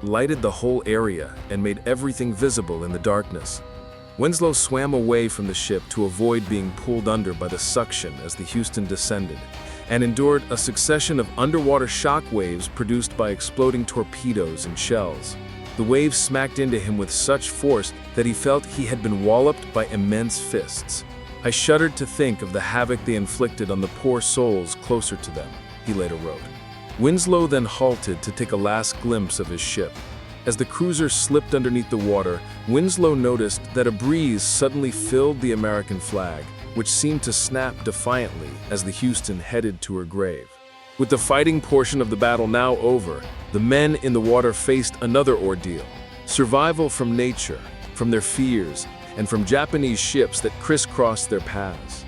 lighted the whole area and made everything visible in the darkness. Winslow swam away from the ship to avoid being pulled under by the suction as the Hudson descended, and endured a succession of underwater shock waves produced by exploding torpedoes and shells. The waves smacked into him with such force that he felt he had been walloped by immense fists. "I shuddered to think of the havoc they inflicted on the poor souls closer to them," he later wrote. Winslow then halted to take a last glimpse of his ship. As the cruiser slipped underneath the water, Winslow noticed that a breeze suddenly filled the American flag, which seemed to snap defiantly as the Hudson headed to her grave. With the fighting portion of the battle now over, the men in the water faced another ordeal: survival from nature, from their fears, and from Japanese ships that crisscrossed their paths.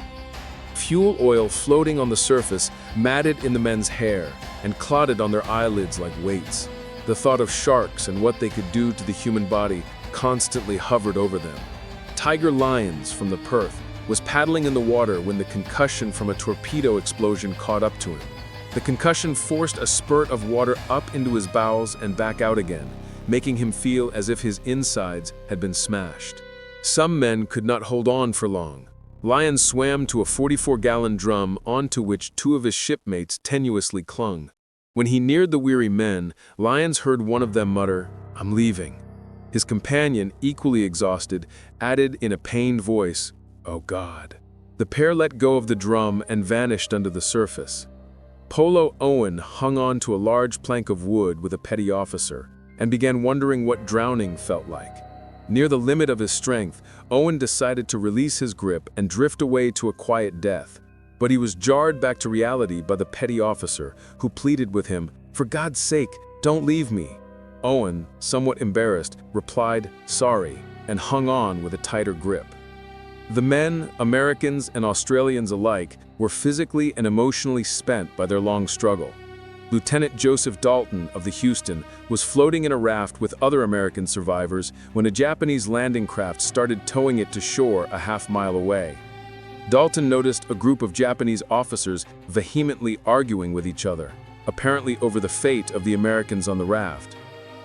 Fuel oil floating on the surface matted in the men's hair and clotted on their eyelids like weights. The thought of sharks and what they could do to the human body constantly hovered over them. Tiger Lyons from the Perth was paddling in the water when the concussion from a torpedo explosion caught up to him. The concussion forced a spurt of water up into his bowels and back out again, making him feel as if his insides had been smashed. Some men could not hold on for long. Lyons swam to a 44-gallon drum onto which two of his shipmates tenuously clung. When he neared the weary men, Lyons heard one of them mutter, "I'm leaving." His companion, equally exhausted, added in a pained voice, "Oh God." The pair let go of the drum and vanished under the surface. Polo Owen hung on to a large plank of wood with a petty officer and began wondering what drowning felt like. Near the limit of his strength, Owen decided to release his grip and drift away to a quiet death. But he was jarred back to reality by the petty officer, who pleaded with him, "For God's sake, don't leave me." Owen, somewhat embarrassed, replied, "Sorry," and hung on with a tighter grip. The men, Americans and Australians alike, were physically and emotionally spent by their long struggle. Lieutenant Joseph Dalton of the Hudson was floating in a raft with other American survivors when a Japanese landing craft started towing it to shore a half-mile away. Dalton noticed a group of Japanese officers vehemently arguing with each other, apparently over the fate of the Americans on the raft.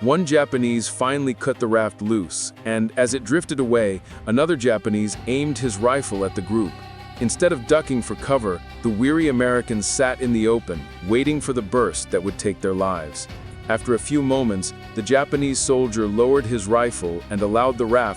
One Japanese finally cut the raft loose, and as it drifted away, another Japanese aimed his rifle at the group. Instead of ducking for cover, the weary Americans sat in the open, waiting for the burst that would take their lives. After a few moments, the Japanese soldier lowered his rifle and allowed the raft